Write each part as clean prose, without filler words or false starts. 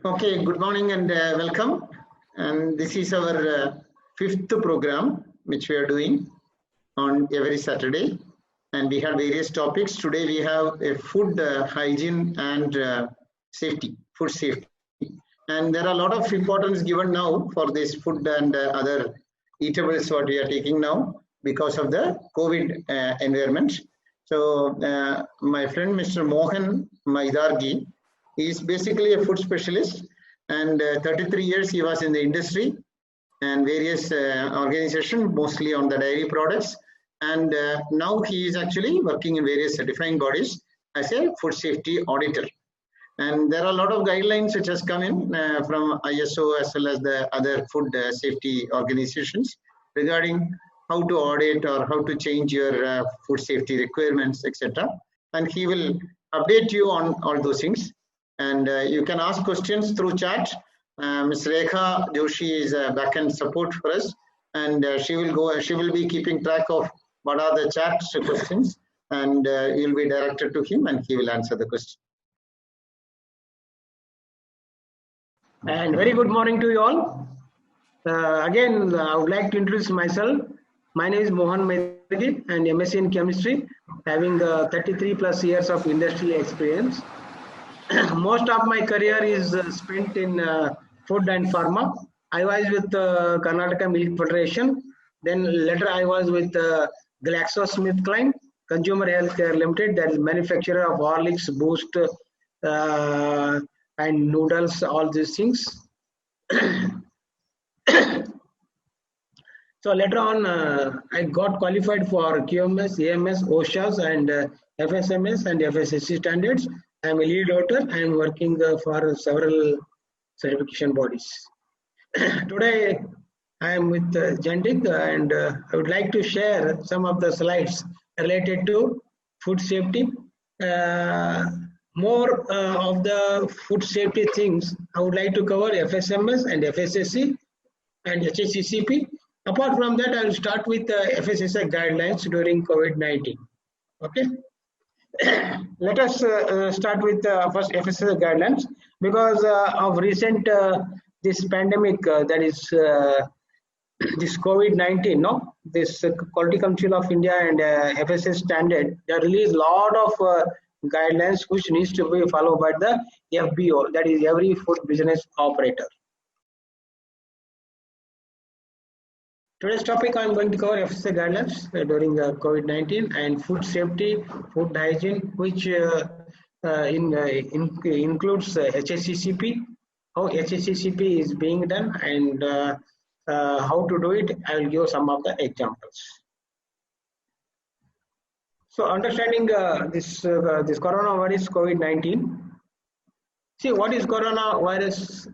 Okay, good morning and welcome. And this is our fifth program, which we are doing on every Saturday. And we have various topics. Today we have a food hygiene and safety, food safety. And there are a lot of importance given now for this food and other eatables what we are taking now because of the COVID environment. So my friend Mr. Mohan Maidargi is basically a food specialist, and 33 years he was in the industry and various organizations, mostly on the dairy products. And now he is actually working in various certifying bodies as a food safety auditor. And there are a lot of guidelines which has come in from ISO as well as the other food safety organizations regarding how to audit or how to change your food safety requirements, etc. And he will update you on all those things. And you can ask questions through chat. Ms. Rekha Joshi is backend support for us, and she will be keeping track of what are the chat questions, and you'll be directed to him and he will answer the question. And very good morning to you all. Again, I would like to introduce myself. My name is Mohan Maidargi and MSc in Chemistry, having 33 plus years of industry experience. Most of my career is spent in food and pharma. I was with Karnataka Milk Federation. Then later I was with GlaxoSmithKline Consumer Healthcare Limited, that is manufacturer of Horlicks, Boost, and noodles, all these things. So later on, I got qualified for QMS, AMS, OSHAs, and FSMS and FSSAI standards. I am a lead auditor. I am working for several certification bodies. Today, I am with Jandik, and I would like to share some of the slides related to food safety. More of the food safety things, I would like to cover FSMS and FSSAI and HACCP. Apart from that, I will start with the FSSAI guidelines during COVID-19. Okay. Let us start with first FSSAI guidelines, because of recent this pandemic, that is this COVID-19, no, this Quality Council of India and FSSAI standard, they released a lot of guidelines which needs to be followed by the FBO, that is every food business operator. Today's topic, I am going to cover FSSAI guidelines during COVID-19 and food safety, food hygiene, which includes HACCP, how HACCP is being done, and how to do it. I will give some of the examples. So, understanding this coronavirus COVID-19. See, what is coronavirus?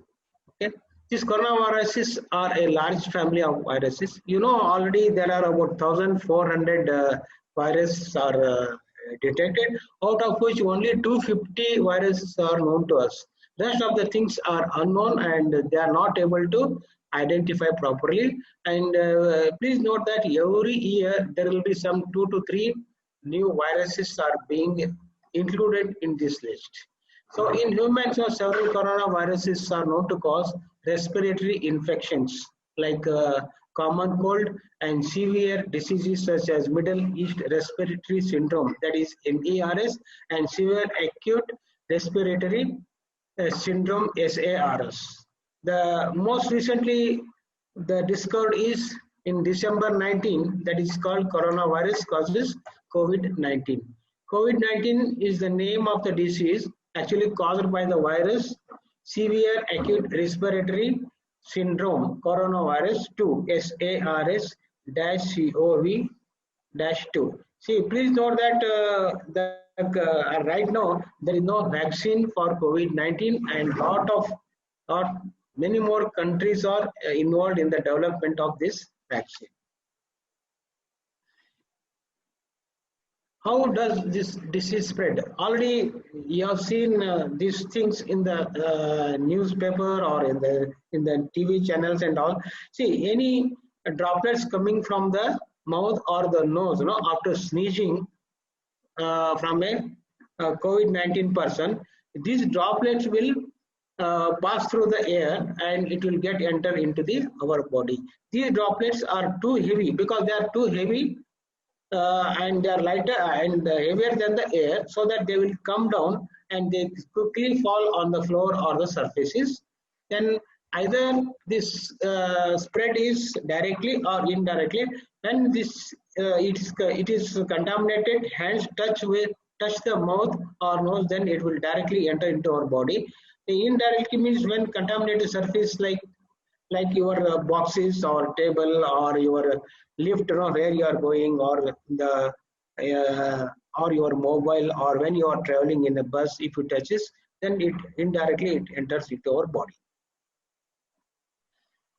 Okay. These coronaviruses are a large family of viruses. You know, already there are about 1,400 viruses are detected, out of which only 250 viruses are known to us. Rest of the things are unknown and they are not able to identify properly. And please note that every year there will be some 2 to 3 new viruses are being included in this list. So in humans, several coronaviruses are known to cause respiratory infections like common cold and severe diseases such as Middle East Respiratory Syndrome, that is MERS, and severe acute respiratory syndrome SARS. The most recently the discovered is in December 19, that is called coronavirus causes COVID-19. COVID-19 is the name of the disease actually caused by the virus severe acute respiratory syndrome coronavirus 2 SARS-CoV-2. See, please note that right now there is no vaccine for COVID-19, and many more countries are involved in the development of this vaccine. How does this disease spread? Already you have seen these things in the newspaper or in the TV channels and all. See, any droplets coming from the mouth or the nose, after sneezing from a COVID-19 person, these droplets will pass through the air and it will get enter into our body. These droplets are too heavy because they are too heavy and they are lighter and heavier than the air, so that they will come down and they quickly fall on the floor or the surfaces. Then either this spread is directly or indirectly. When this it is contaminated, hands touch the mouth or nose, then it will directly enter into our body. The indirectly means when contaminated surface like your boxes or table or your lift, where you are going, or the or your mobile, or when you are traveling in a bus, if it touches, then it indirectly it enters into our body.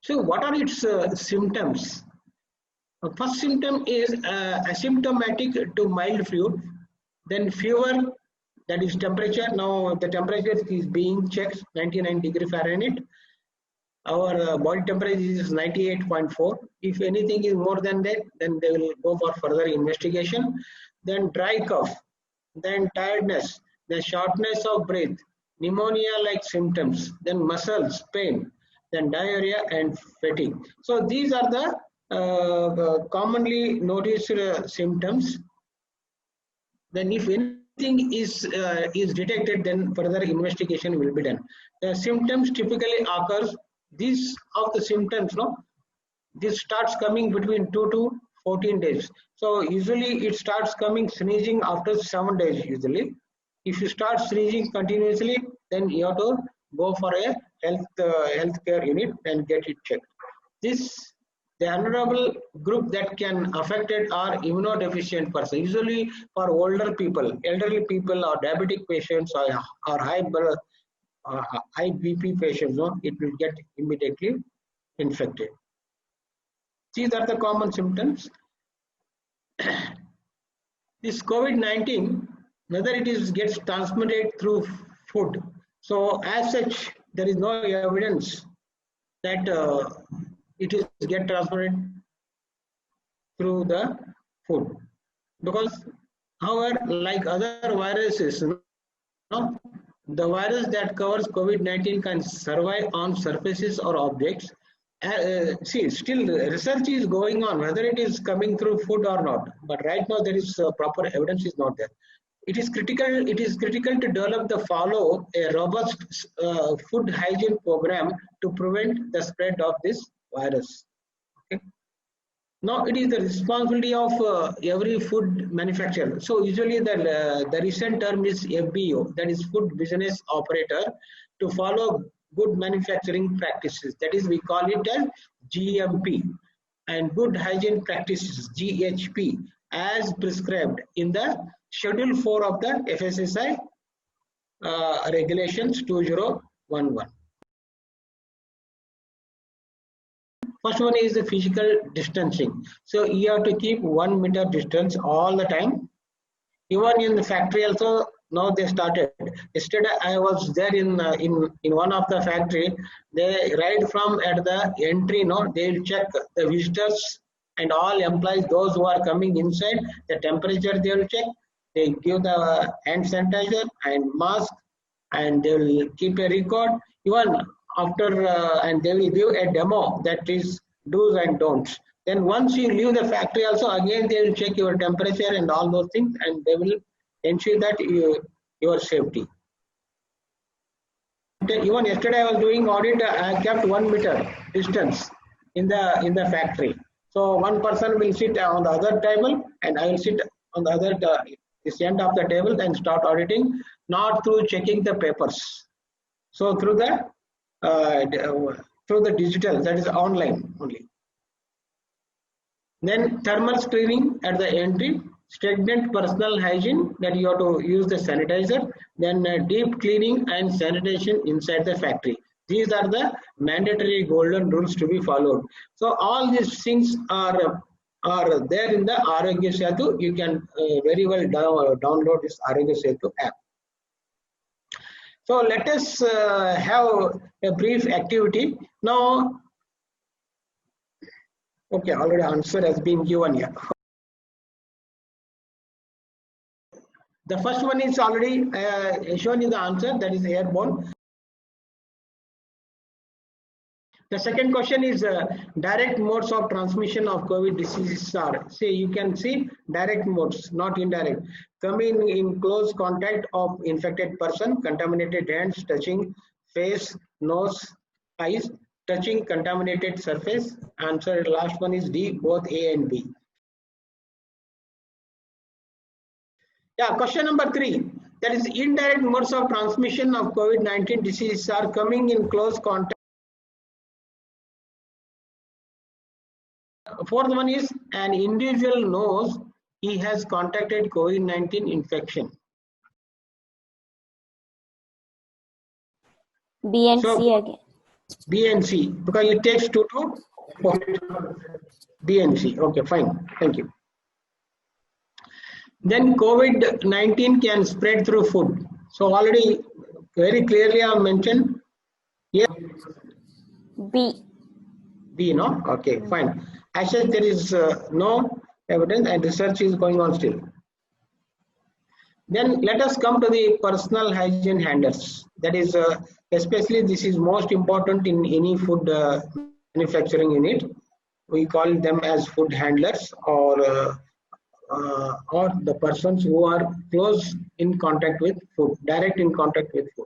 So what are its symptoms? First symptom is asymptomatic to mild flu, then fever, that is temperature. Now the temperature is being checked 99 °F. Our body temperature is 98.4. If anything is more than that, then they will go for further investigation. Then dry cough, then tiredness, then shortness of breath, pneumonia-like symptoms, then muscles pain, then diarrhea and fatigue. So these are the commonly noticed symptoms. Then if anything is detected, then further investigation will be done. The symptoms typically occurs, these of the symptoms, this starts coming between 2 to 14 days. So usually it starts coming sneezing after 7 days usually. If you start sneezing continuously, then you have to go for a healthcare unit and get it checked. The vulnerable group that can affected are immunodeficient persons. Usually for older people, elderly people, or diabetic patients, or high BP patients, it will get immediately infected. These are the common symptoms. This COVID-19, whether it gets transmitted through food. So as such, there is no evidence that it is get transmitted through the food, because however, like other viruses, the virus that covers COVID-19 can survive on surfaces or objects. See, still research is going on whether it is coming through food or not, but right now there is proper evidence is not there. It is critical to develop the follow a robust food hygiene program to prevent the spread of this virus. Okay. Now it is the responsibility of every food manufacturer. So usually the recent term is FBO, that is food business operator, to follow good manufacturing practices. That is, we call it as GMP, and good hygiene practices, GHP, as prescribed in the Schedule 4 of the FSSAI regulations 2011. First one is the physical distancing. So you have to keep 1 meter distance all the time. Even in the factory also, now they started. Yesterday I was there in one of the factory. They right from at the entry, they will check the visitors and all employees, those who are coming inside, the temperature they will check. They give the hand sanitizer and mask, and they will keep a record. Even after, and they will give a demo, that is do's and don'ts. Then once you leave the factory also, again they will check your temperature and all those things, and they will ensure that your safety. Even yesterday I was doing audit, I kept 1 meter distance in the factory. So one person will sit on the other table and I will sit on the other this end of the table and start auditing, not through checking the papers. So through the digital, that is online only. Then thermal screening at the entry, stringent personal hygiene, that you have to use the sanitizer, then deep cleaning and sanitation inside the factory. These are the mandatory golden rules to be followed. So all these things are there in the Arogya Setu. You can very well download this Arogya Setu app. So let us have a brief activity. Now, okay, already answer has been given here. The first one is already shown in the answer, that is airborne. The second question is direct modes of transmission of COVID diseases are. See, you can see direct modes, not indirect. Coming in close contact of infected person, contaminated hands, touching face, nose, eyes, touching contaminated surface. Answer last one is D, both A and B. Yeah, question number 3. That is indirect modes of transmission of COVID-19 diseases are coming in close contact. Fourth one is an individual knows he has contacted COVID-19 infection. B and C again. B and C, because it takes 2 to 4. B and C. Okay, fine. Thank you. Then COVID-19 can spread through food. So already very clearly I have mentioned. Yes. B. B, no? Okay, fine. I said there is no evidence and research is going on still. Then let us come to the personal hygiene handlers. That is, especially this is most important in any food manufacturing unit. We call them as food handlers or the persons who are close in contact with food, direct in contact with food.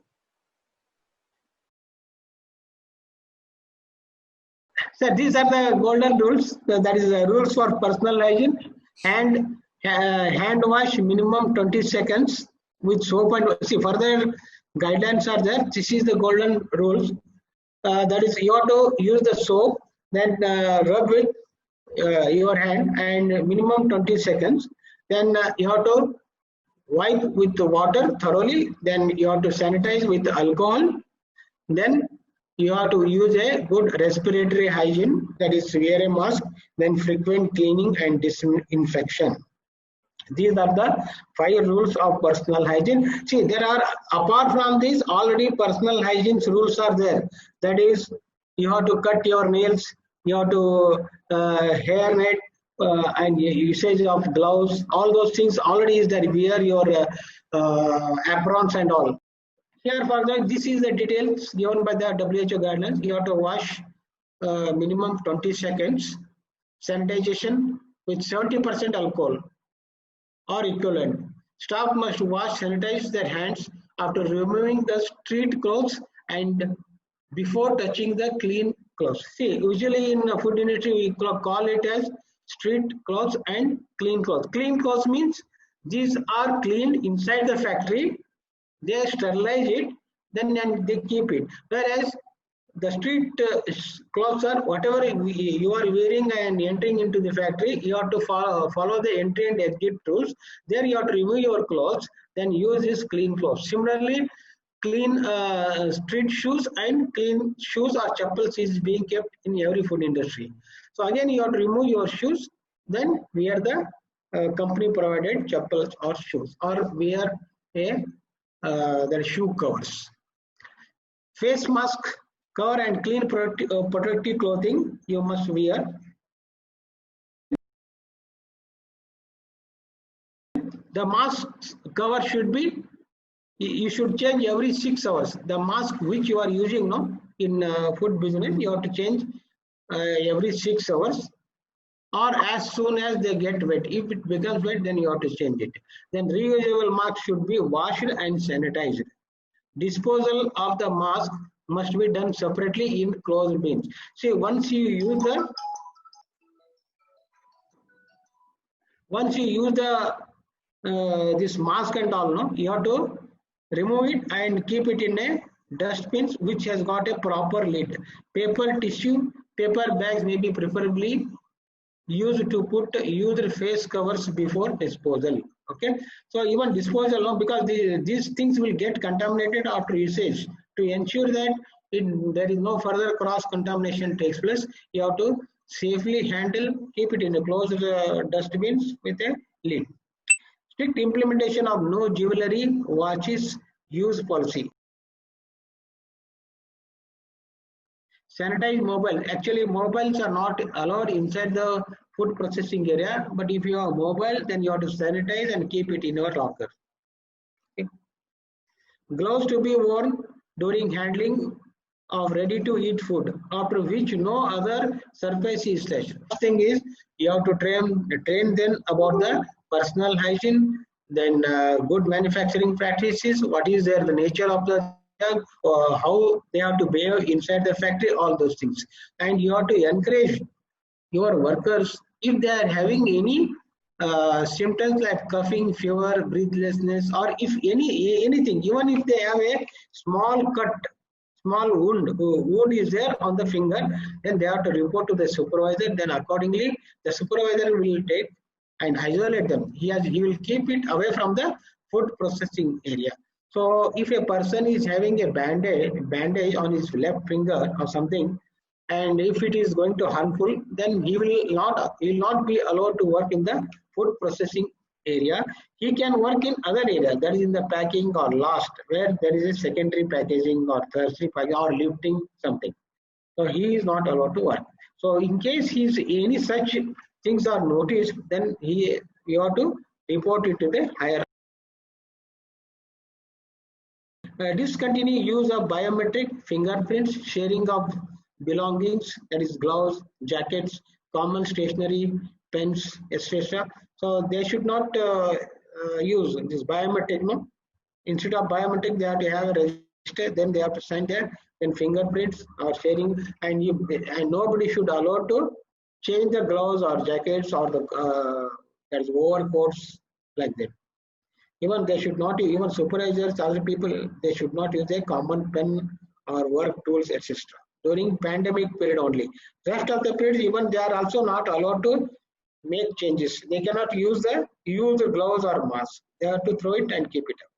So these are the golden rules. That is the rules for personal hygiene. Hand wash minimum 20 seconds with soap and see further guidelines are there. This is the golden rules. That is you have to use the soap, then rub with your hand and minimum 20 seconds. Then you have to wipe with the water thoroughly. Then you have to sanitize with alcohol. Then you have to use a good respiratory hygiene, that is wear a mask, then frequent cleaning and disinfection. These are the 5 rules of personal hygiene. See, there are, apart from this, already personal hygiene rules are there. That is, you have to cut your nails, you have to hair net, and usage of gloves. All those things already is there. Wear your aprons and all. Here, for example, this is the details given by the WHO guidelines. You have to wash minimum 20 seconds. Sanitization with 70% alcohol or equivalent. Staff must wash, sanitize their hands after removing the street clothes and before touching the clean clothes. See, usually in the food industry, we call it as street clothes and clean clothes. Clean clothes means these are cleaned inside the factory. They sterilize it, then they keep it. Whereas the street clothes are whatever you are wearing and entering into the factory, you have to follow the entry and exit rules. There you have to remove your clothes, then use this clean clothes. Similarly, clean street shoes and clean shoes or chappals is being kept in every food industry. So again, you have to remove your shoes, then wear the company provided chappals or shoes, or wear a the shoe covers. Face mask, cover and clean protective clothing you must wear. The mask cover should be, you should change every 6 hours. The mask which you are using now in food business, you have to change every 6 hours or as soon as they get wet. If it becomes wet, then you have to change it. Then reusable mask should be washed and sanitized. Disposal of the mask must be done separately in closed bins. See, once you use the this mask and all, no, you have to remove it and keep it in a dustbin which has got a proper lid. Paper tissue, paper bags may be preferably used to put used face covers before disposal. Okay, so even disposal, no, because these things will get contaminated after usage. To ensure that there is no further cross contamination takes place, you have to safely handle, keep it in a closed dustbins with a lid. Strict implementation of no jewelry, watches use policy. Sanitize mobile. Actually, mobiles are not allowed inside the food processing area, but if you have mobile, then you have to sanitize and keep it in your locker. Okay. Gloves to be worn during handling of ready-to-eat food, after which no other surface is touched. First thing is you have to train them about the personal hygiene, then good manufacturing practices, what is there, the nature of the drug, how they have to behave inside the factory, all those things. And you have to encourage your workers, if they are having any symptoms like coughing, fever, breathlessness, or if anything, even if they have a small cut, small wound is there on the finger, then they have to report to the supervisor. Then accordingly, the supervisor will take and isolate them. He will keep it away from the food processing area. So if a person is having a bandage on his left finger or something, and if it is going to harmful, then he will not be allowed to work in the food processing area. He can work in other areas, that is in the packing or last, where there is a secondary packaging or tertiary packaging or lifting something. So he is not allowed to work. So in case he's any such things are noticed, then you have to report it to the higher. Discontinue use of biometric fingerprints, sharing of belongings, that is gloves, jackets, common stationery, pens, etc. So they should not use this biometric. No, instead of biometric, they have to have a register. Then they have to sign there. Then fingerprints are sharing, and nobody should allow to change the gloves or jackets or the that is overcoats like that. Even they should not, even supervisors, other people, they should not use a common pen or work tools, etc. During pandemic period only. Rest of the period, even they are also not allowed to make changes. They cannot use the gloves or masks. They have to throw it and keep it up.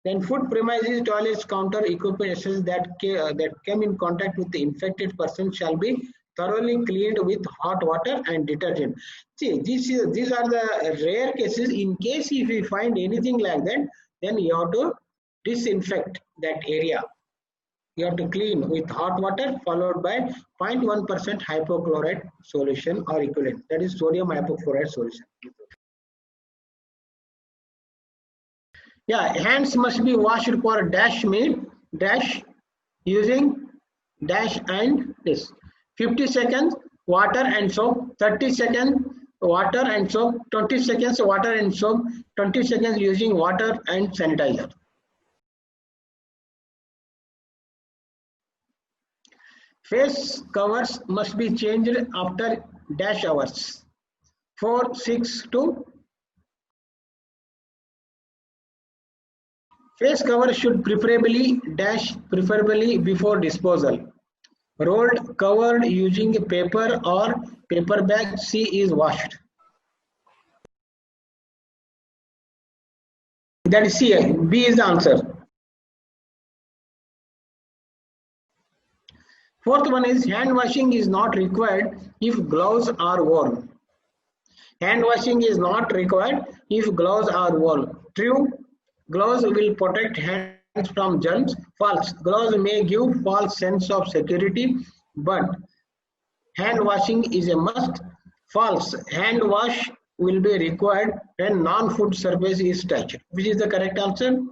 Then food premises, toilets, counter, equipment, etc. that came in contact with the infected person shall be thoroughly cleaned with hot water and detergent. See, these are the rare cases. In case if we find anything like that, then you have to disinfect that area. You have to clean with hot water followed by 0.1% hypochlorite solution or equivalent, that is sodium hypochlorite solution. Yeah, hands must be washed for dash using dash and this. 50 seconds water and soap, 30 seconds water and soap, 20 seconds water and soap, 20 seconds using water and sanitizer. Face covers must be changed after dash hours, 4, 6 to. Face cover should preferably before disposal. Rolled, covered using paper or paper bag. C is washed. That is C. B is the answer. Fourth one is hand washing is not required if gloves are worn. Hand washing is not required if gloves are worn. True, gloves will protect hands from germs. False, gloves may give false sense of security, but hand washing is a must. False, hand wash will be required when non-food surface is touched. Which is the correct answer?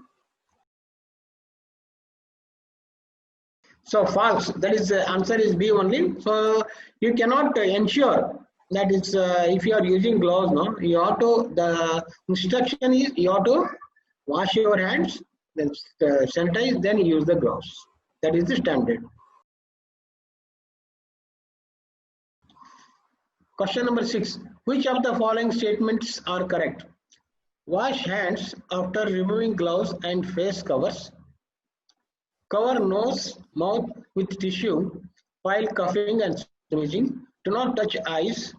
So false, that is the answer is B only. So you cannot ensure that it's if you are using gloves, no, you have to, the instruction is you have to wash your hands, then sanitize, then use the gloves. That is the standard. Question number 6. Which of the following statements are correct? Wash hands after removing gloves and face covers. Cover nose, mouth with tissue while coughing and sneezing. Do not touch eyes,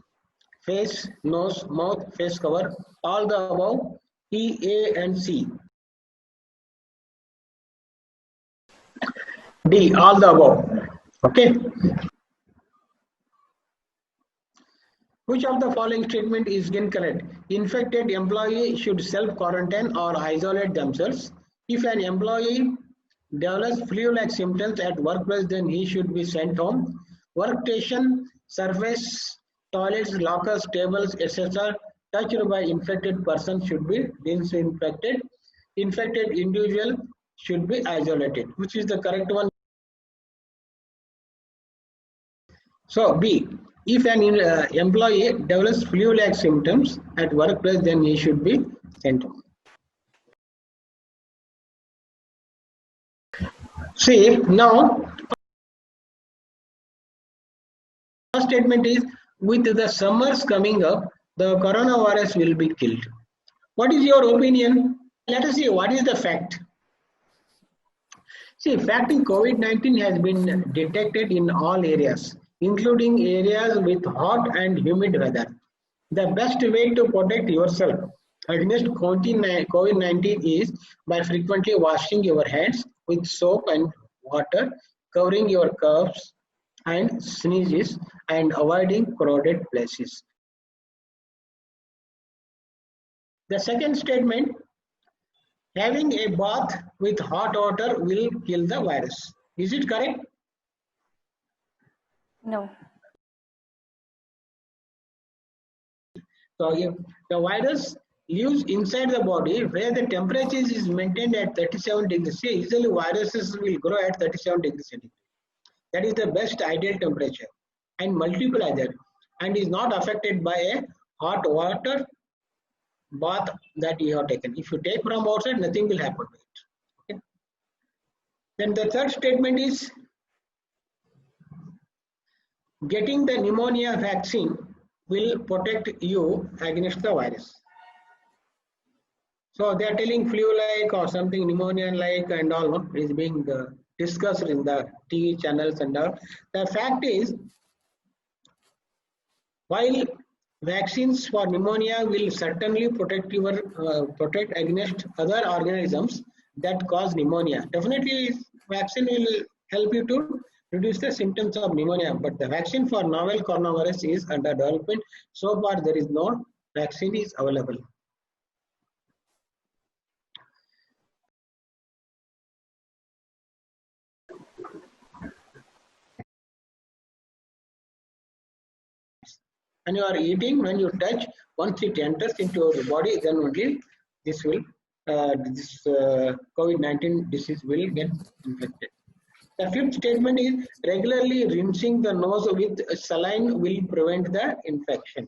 face, nose, mouth, face cover. All the above, E, A, and C. D, all the above. Okay. Which of the following statement is incorrect? Infected employee should self-quarantine or isolate themselves. If an employee develops flu-like symptoms at workplace, then he should be sent home. Workstation, surface, toilets, lockers, tables, etc. touched by infected person should be disinfected. Infected individual should be isolated. Which is the correct one? So B, if an employee develops flu-like symptoms at workplace, then he should be sent home. See, now first statement is, with the summers coming up, the coronavirus will be killed. What is your opinion? Let us see what is the fact. See, fact is COVID-19 has been detected in all areas, including areas with hot and humid weather. The best way to protect yourself against COVID-19 is by frequently washing your hands with soap and water, covering your coughs and sneezes, and avoiding crowded places. The second statement, having a bath with hot water will kill the virus. Is it correct? No. So if the virus lives inside the body where the temperature is maintained at 37 degrees, see, usually viruses will grow at 37 degrees centigrade. That is the best ideal temperature and multiply that, and is not affected by a hot water bath that you have taken. If you take from outside, nothing will happen to it. Okay. Then the third statement is, getting the pneumonia vaccine will protect you against the virus. So they are telling flu-like or something pneumonia-like and all is being discussed in the TV channels and all. The fact is, while vaccines for pneumonia will certainly protect against other organisms that cause pneumonia. Definitely, vaccine will help you to reduce the symptoms of pneumonia. But the vaccine for novel coronavirus is under development. So far, there is no vaccine is available. When you are eating, when you touch, once it enters into your body, then only this will COVID-19 disease will get infected. The fifth statement is, regularly rinsing the nose with saline will prevent the infection.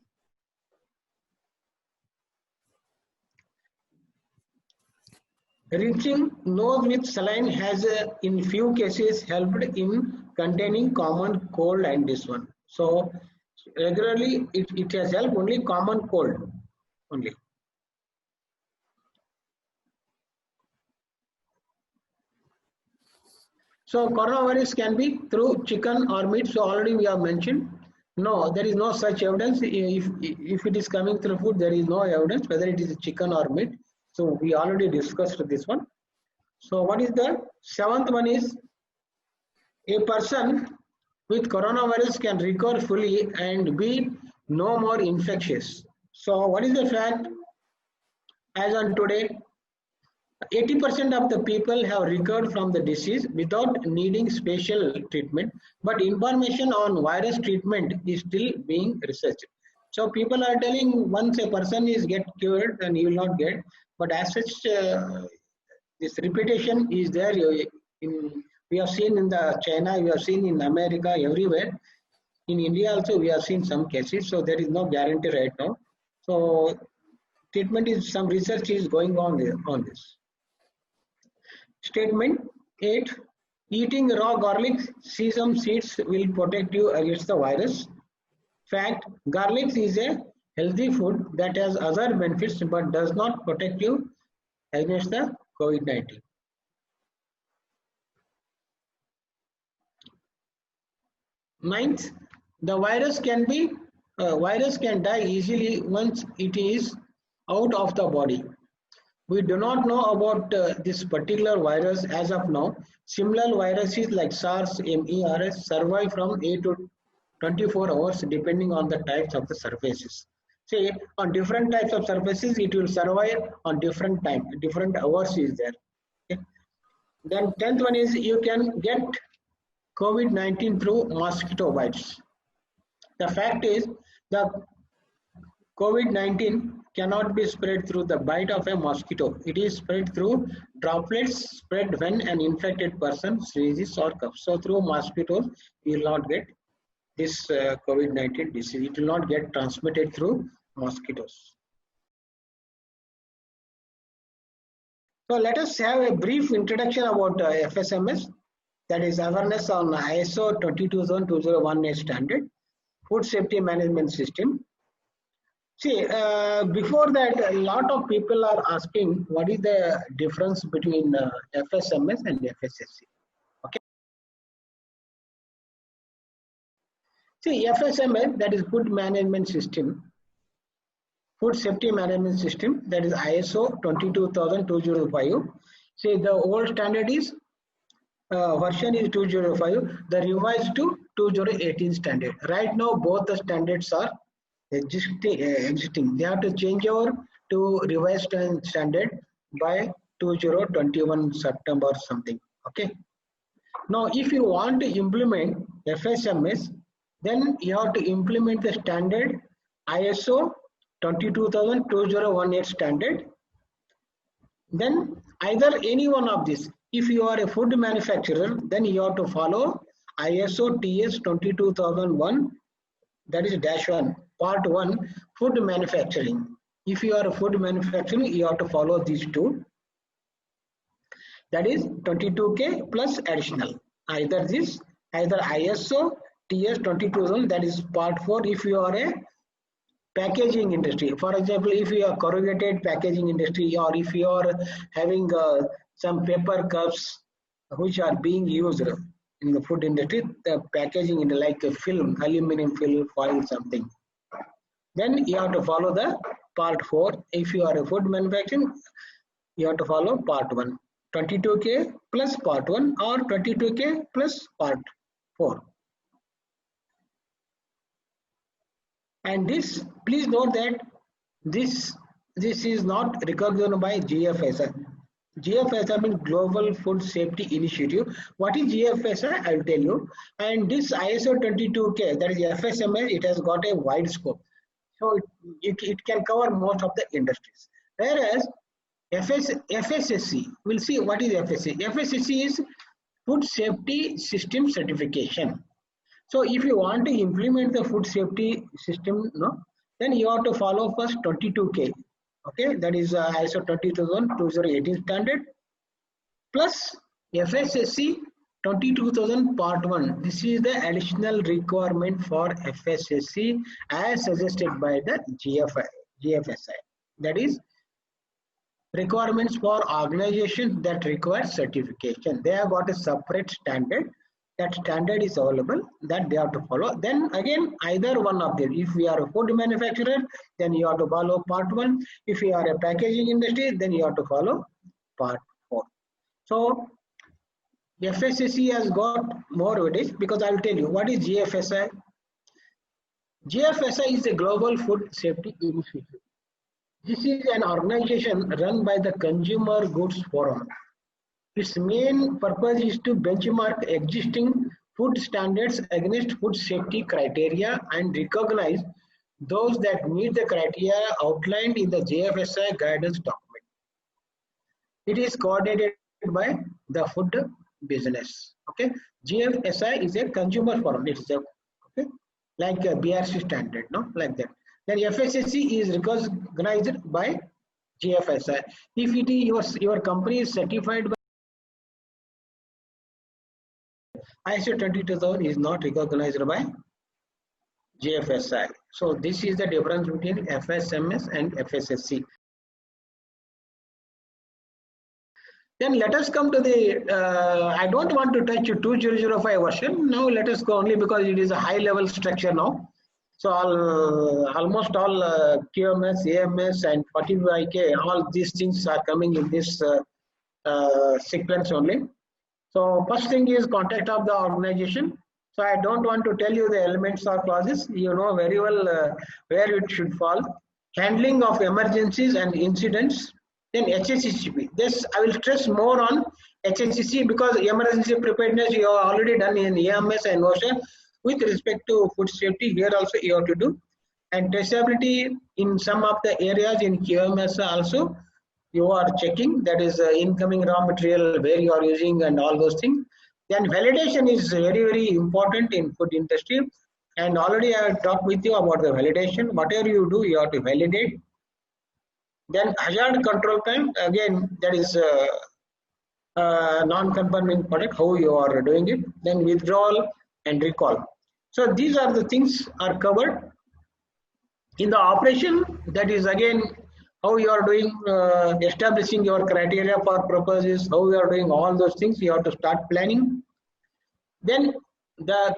Rinsing nose with saline has in few cases helped in containing common cold and this one. So regularly it has helped only common cold only. So coronavirus can be through chicken or meat. So already we have mentioned. No, there is no such evidence. If it is coming through food, there is no evidence whether it is chicken or meat. So we already discussed this one. So what is the seventh one is, a person with coronavirus can recover fully and be no more infectious. So what is the fact? As on today, 80% of the people have recovered from the disease without needing special treatment, but information on virus treatment is still being researched. So people are telling once a person is get cured, then he will not get. But as such, this repetition is there. We have seen in the China, we have seen in America, everywhere. In India also, we have seen some cases. So there is no guarantee right now. So treatment is, some research is going on there on this. Statement 8. Eating raw garlic, sesame seeds will protect you against the virus. Fact, garlic is a healthy food that has other benefits but does not protect you against the COVID-19. Ninth, the virus can die easily once it is out of the body. We do not know about this particular virus as of now. Similar viruses like SARS, MERS survive from 8 to 24 hours depending on the types of the surfaces. Say on different types of surfaces, it will survive on different time, different hours is there. Okay. Then 10th one is, you can get COVID-19 through mosquito bites. The fact is, the COVID-19 cannot be spread through the bite of a mosquito. It is spread through droplets spread when an infected person sneezes or coughs. So through mosquitoes, you will not get this COVID-19 disease. It will not get transmitted through mosquitoes. So let us have a brief introduction about FSMS, that is awareness on ISO 22018 standard, food safety management system. See, before that, a lot of people are asking what is the difference between FSMS and FSSAI. Okay. See, FSMS, that is food management system, food safety management system, that is ISO 22205. See, the old standard is version is 205, the revised to 2018 standard. Right now, both the standards are existing. They have to change over to revised standard by 2021 September something. Okay. Now, if you want to implement FSMS, then you have to implement the standard ISO 22018 standard. Then either any one of these. If you are a food manufacturer, then you have to follow ISO TS 22001, that is -1, part 1, food manufacturing. If you are a food manufacturer, you have to follow these two. That is 22K plus additional. Either this, either ISO TS 22000, that is part 4, if you are a packaging industry. For example, if you are corrugated packaging industry, or if you are having some paper cups which are being used in the food industry, the packaging in like a film, aluminum film, foil, something, then you have to follow the part 4. If you are a food manufacturing, you have to follow part 1, 22K plus part 1 or 22K plus part 4. And this, please note that this is not recognized by GFSI. GFSI means Global Food Safety Initiative. What is GFSI? I will tell you. And this ISO 22K, that is FSMS, it has got a wide scope. So it can cover most of the industries. Whereas FSSAI, we'll see what is FSSAI. FSSAI is Food Safety System Certification. So if you want to implement the food safety system, then you have to follow first 22K. Okay, that is ISO 22018 standard plus FSSAI 22000 part 1. This is the additional requirement for FSSAI as suggested by the GFSI. That is requirements for organizations that require certification. They have got a separate standard. That standard is available that they have to follow. Then again, either one of them. If we are a food manufacturer, then you have to follow part 1. If you are a packaging industry, then you have to follow part 4. So FSSAI has got more weightage because I will tell you what is GFSI. GFSI is a Global Food Safety Initiative. This is an organization run by the Consumer Goods Forum. Its main purpose is to benchmark existing food standards against food safety criteria and recognize those that meet the criteria outlined in the GFSI guidance document. It is coordinated by the food business. Okay, GFSI is a consumer forum. It's a like a BRC standard, like that. Then FSSAI is recognized by GFSI. If it is your company is certified by ISO 22000 is not recognized by GFSI. So this is the difference between FSMS and FSSAI. Then let us come to the, I don't want to touch 2005 version. Now let us go only because it is a high level structure now. So almost all QMS, AMS and 45K, all these things are coming in this sequence only. So first thing is contact of the organization. So I don't want to tell you the elements or clauses. You know very well where it should fall. Handling of emergencies and incidents. Then HACCP. This I will stress more on HACCP because emergency preparedness you have already done in AMS and OSHA. With respect to food safety, here also you have to do. And traceability in some of the areas in QMS also you are checking, that is incoming raw material, where you are using and all those things. Then validation is very, very important in food industry. And already I have talked with you about the validation. Whatever you do, you have to validate. Then hazard control time, again, that is non-conforming product, how you are doing it. Then withdrawal and recall. So these are the things are covered. In the operation, that is again how you are doing, establishing your criteria for purposes, how you are doing all those things, you have to start planning. Then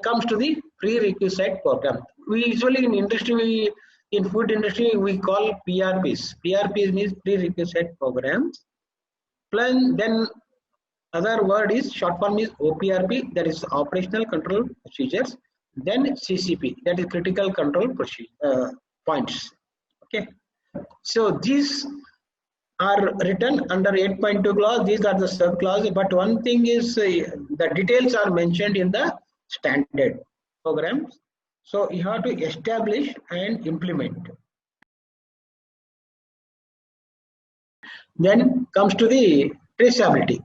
comes to the prerequisite program. We usually in industry, in food industry, we call PRPs. PRPs means prerequisite programs. Then other word is short form is OPRP, that is operational control procedures. Then CCP, that is critical control points. Okay, so these are written under 8.2 clause. These are the sub clause. But one thing is the details are mentioned in the standard programs. So you have to establish and implement. Then comes to the traceability.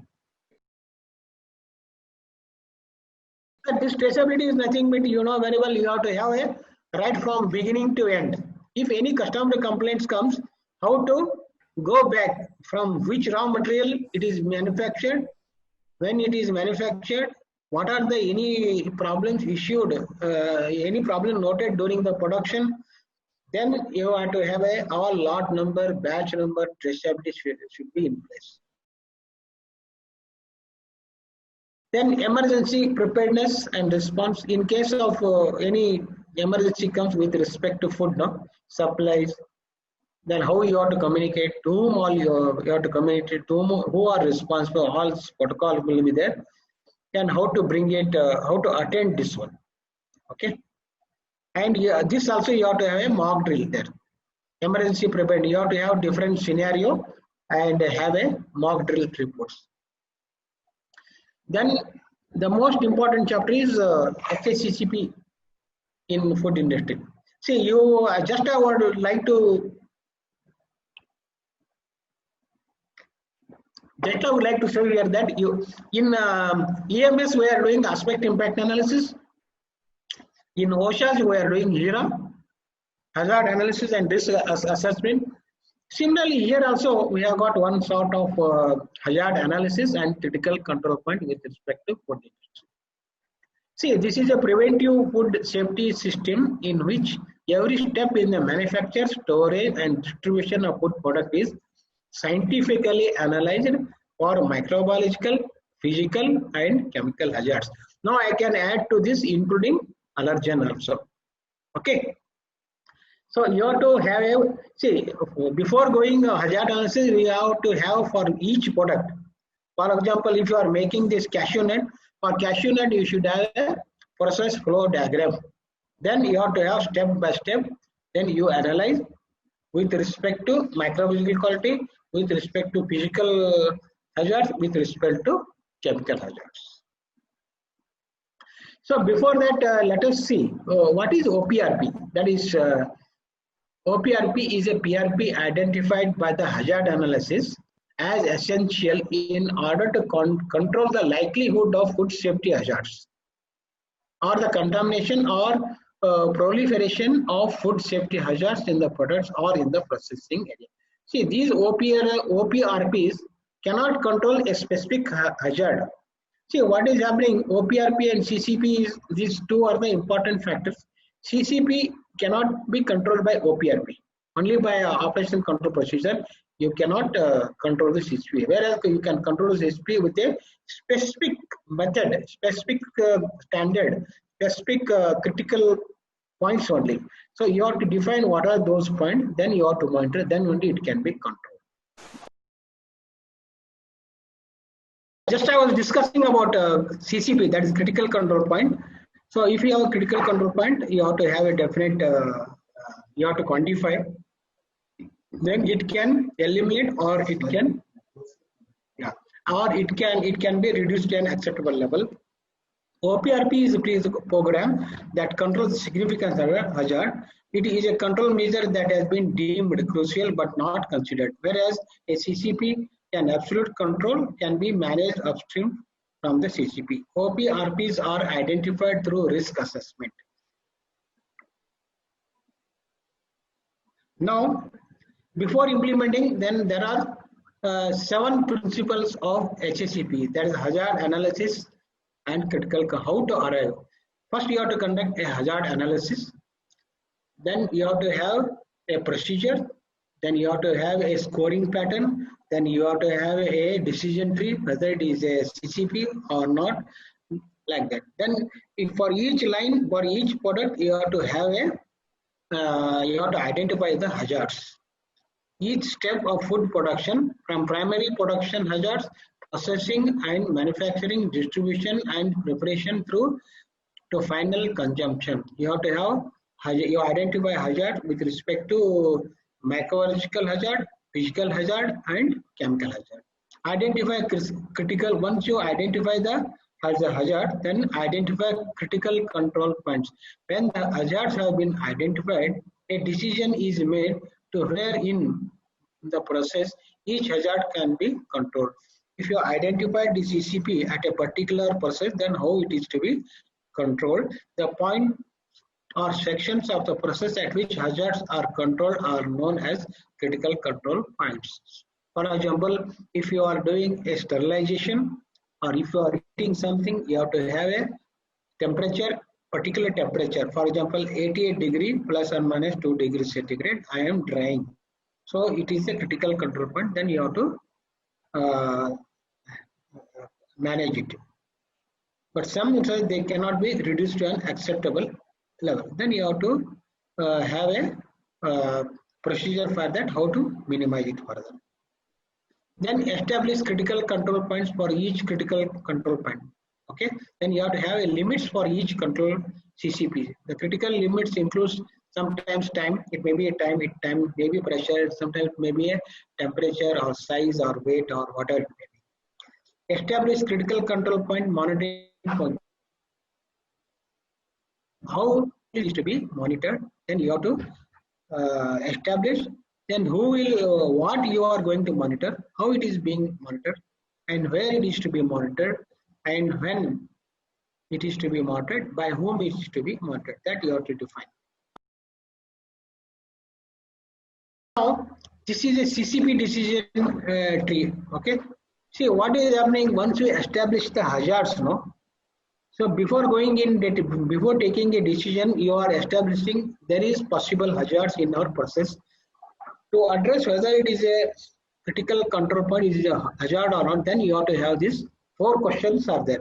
This traceability is nothing but, you know very well, you have to have a right from beginning to end. If any customer complaints comes, how to go back from which raw material it is manufactured, when it is manufactured, what are the any problems issued, any problem noted during the production. Then you have to have a all lot number, batch number, traceability should be in place. Then emergency preparedness and response in case of any emergency comes with respect to food, no supplies. Then how you have to communicate, to whom all you have to communicate, to who are responsible, all this protocol will be there. And how to bring it, how to attend this one. Okay. And this also you have to have a mock drill there. Emergency prepared, you have to have different scenario and have a mock drill reports. Then the most important chapter is FSSAI in food industry. See, you just I would like to show here that you in EMS we are doing aspect impact analysis. In OSHAs we are doing HERA, hazard analysis and risk assessment. Similarly, here also we have got one sort of hazard analysis and critical control point with respect to food industry. See, this is a preventive food safety system in which every step in the manufacture, storage and distribution of food product is scientifically analyzed for microbiological, physical and chemical hazards. Now I can add to this including allergen also. Okay. So you have to have a, see, before going hazard analysis, we have to have for each product. For example, if you are making this cashew nut, for cashew nut you should have a process flow diagram. Then you have to have step by step. Then you analyze with respect to microbiological quality, with respect to physical hazards, with respect to chemical hazards. So before that, let us see what is OPRP. That is OPRP is a PRP identified by the hazard analysis as essential in order to control the likelihood of food safety hazards or the contamination or proliferation of food safety hazards in the products or in the processing area. See, these OPRPs cannot control a specific hazard. See, what is happening, OPRP and CCP, these two are the important factors. CCP cannot be controlled by OPRP. Only by operational control procedure, you cannot control the CCP. Whereas you can control the CCP with a specific method, specific standard, specific critical points only. So you have to define what are those points, then you have to monitor, then only it can be controlled. Just I was discussing about CCP, that is critical control point. So if you have a critical control point, you have to have a definite, you have to quantify. Then it can eliminate or it can, or it can be reduced to an acceptable level. OPRP is a program that controls the significant hazard. It is a control measure that has been deemed crucial but not considered. Whereas a CCP, an absolute control, can be managed upstream from the CCP. OPRPs are identified through risk assessment. Now, before implementing, then there are 7 principles of HACCP, that is hazard analysis and critical. How to arrive? First, you have to conduct a hazard analysis. Then you have to have a procedure. Then you have to have a scoring pattern. Then you have to have a decision tree, whether it is a CCP or not, like that. Then for each line, for each product, you have to have you have to identify the hazards. Each step of food production, from primary production hazards, processing and manufacturing, distribution and preparation through to final consumption. You have to have, you identify hazard with respect to microbiological hazard, physical hazard and chemical hazard. Identify critical, once you identify the hazard, then identify critical control points. When the hazards have been identified, a decision is made to where in the process each hazard can be controlled. If you identify the CCP at a particular process, then how it is to be controlled. The point or sections of the process at which hazards are controlled are known as critical control points. For example, if you are doing a sterilization or if you are eating something, you have to have a temperature, particular temperature. For example, 88 degree plus or minus 2 degrees centigrade, I am drying. So it is a critical control point, then you have to manage it. But some instances they cannot be reduced to an acceptable level. Then you have to have a procedure for that, how to minimize it further. Then establish critical control points for each critical control point. Okay. Then you have to have a limits for each control CCP. The critical limits includes sometimes time. It may be a time. Time may be pressure. Sometimes it may be a temperature or size or weight or whatever it may be. Establish critical control point monitoring point. How it is to be monitored? Then you have to establish. Then who will, what you are going to monitor, how it is being monitored, and where it is to be monitored, and when it is to be monitored, by whom it is to be monitored. That you have to define. Now, this is a CCP decision tree. Okay. See what is happening once we establish the hazards. No. So before going in, before taking a decision, you are establishing there is possible hazards in our process. To address whether it is a critical control point, is a hazard or not, then you have to have these 4 questions are there.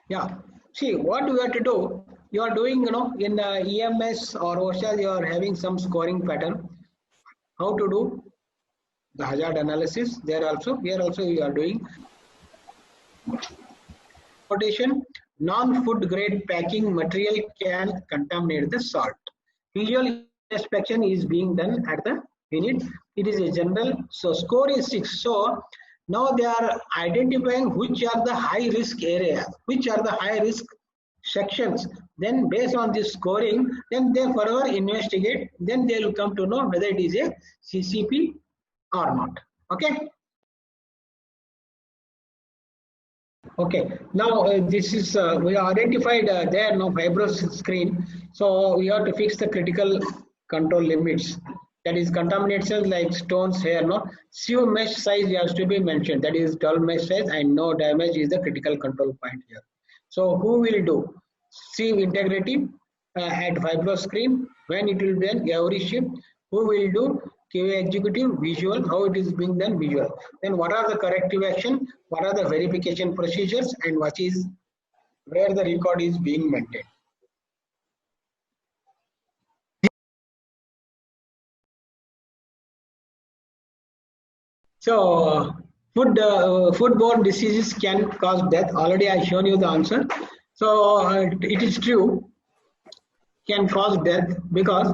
Yeah. See what you have to do. You are doing, in EMS or OSHA, you are having some scoring pattern. How to do the hazard analysis? There also, here also you are doing. Quotation: non-food grade packing material can contaminate the salt. Visual inspection is being done at the unit. It is a general. So score is 6. So now they are identifying which are the high risk areas, which are the high risk sections. Then based on this scoring, then they further investigate. Then they will come to know whether it is a CCP or not. Okay. Okay, now this is we identified there no fibrous screen, so we have to fix the critical control limits. That is contamination like stones here. No, sieve mesh size has to be mentioned. That is 12 mesh size and no damage is the critical control point here. So who will do sieve integrity at fibrous screen? When it will be done, every shift. Who will do QA executive visual? How it is being done visual? Then what are the corrective action? What are the verification procedures, and what is where the record is being maintained? So foodborne diseases can cause death. Already I shown you the answer. So it is true, can cause death because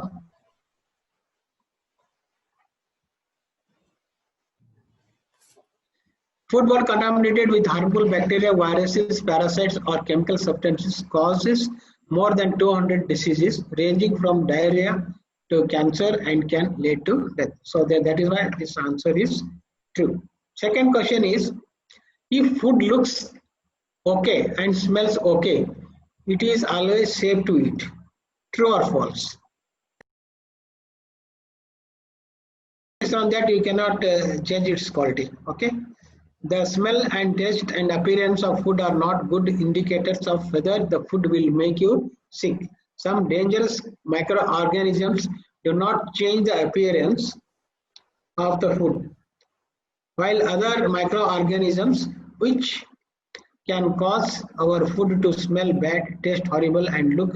foodborne contaminated with harmful bacteria, viruses, parasites, or chemical substances causes more than 200 diseases ranging from diarrhea to cancer and can lead to death. So that is why this answer is true. Second question is, if food looks okay and smells okay, it is always safe to eat. True or false? Based on that, you cannot change its quality. Okay. The smell and taste and appearance of food are not good indicators of whether the food will make you sick. Some dangerous microorganisms do not change the appearance of the food, while other microorganisms which can cause our food to smell bad, taste horrible, and look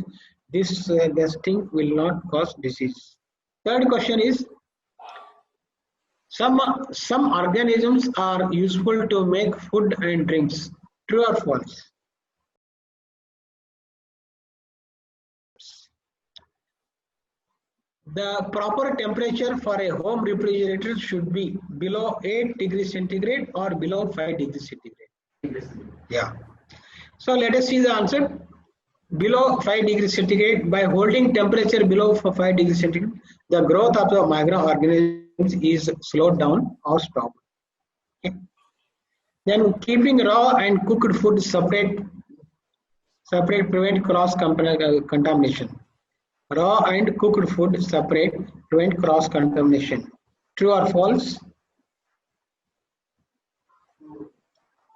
disgusting will not cause disease. Third question is, some organisms are useful to make food and drinks. True or false? The proper temperature for a home refrigerator should be below 8 degrees centigrade or below 5 degrees centigrade. Yeah. So let us see the answer. Below 5 degrees centigrade, by holding temperature below 5 degrees centigrade, the growth of the microorganisms is slowed down or stopped. Okay. Then keeping raw and cooked food separate prevent cross contamination. Raw and cooked food separate prevent cross contamination. True or false?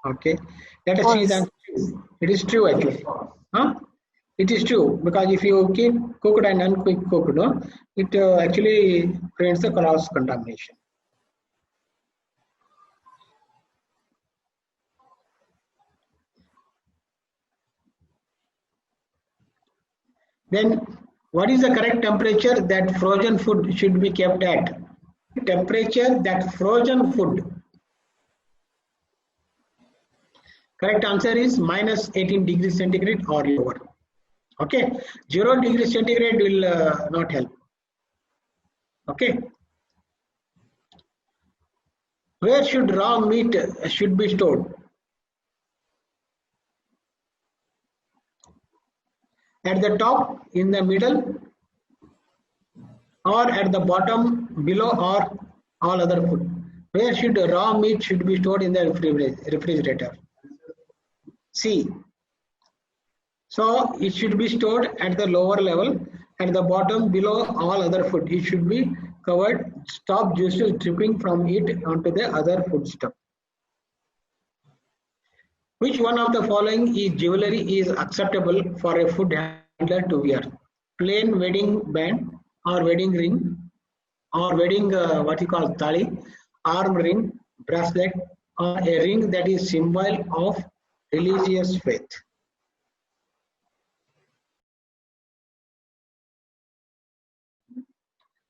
Okay. Let us see the answer. It is true actually. Huh? It is true, because if you keep cooked and uncooked, no, it actually prevents the cross contamination. Then, what is the correct temperature that frozen food should be kept at? Temperature that frozen food. Correct answer is minus 18 degrees centigrade or lower. Okay, 0 degrees centigrade will not help. Okay. Where should raw meat should be stored? At the top, in the middle, or at the bottom, below, or all other food? Where should raw meat should be stored in the refrigerator? C. So it should be stored at the lower level, at the bottom, below all other food. It should be covered, stop juices dripping from it onto the other food stuff. Which one of the following jewelry is acceptable for a food handler to wear? Plain wedding band or wedding ring or wedding what you call tali, arm ring, bracelet, or a ring that is symbol of religious faith.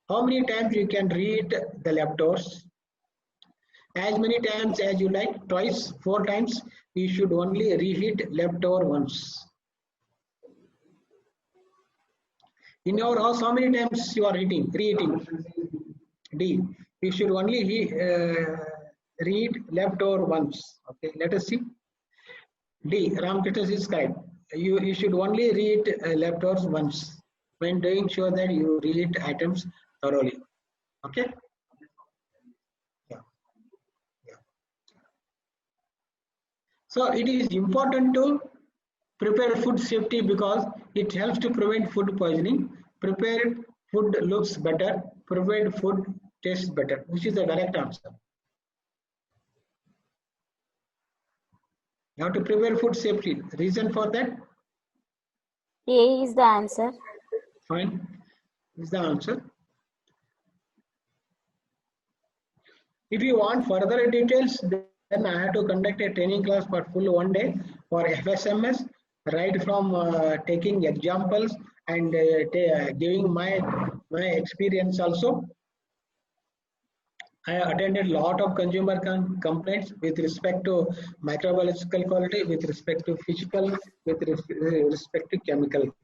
How many times you can read the leftovers? As many times as you like, twice, 4 times. You should only reheat leftover once. In your house, how many times you are reheating? D. You should only reheat leftover once. Okay, let us see. D. Ramkrishna is correct. You should only reheat leftovers once. When doing sure that you reheat items thoroughly. Okay. Yeah. So it is important to prepare food safety because it helps to prevent food poisoning. Prepared food looks better. Prepared food tastes better. Which is the correct answer? You have to prepare food safely. Reason for that? A is the answer. Fine. Is the answer. If you want further details, then I have to conduct a training class for full 1 day for FSMS, right from taking examples and giving my experience also. I attended a lot of consumer complaints with respect to microbiological quality, with respect to physical, with respect to chemical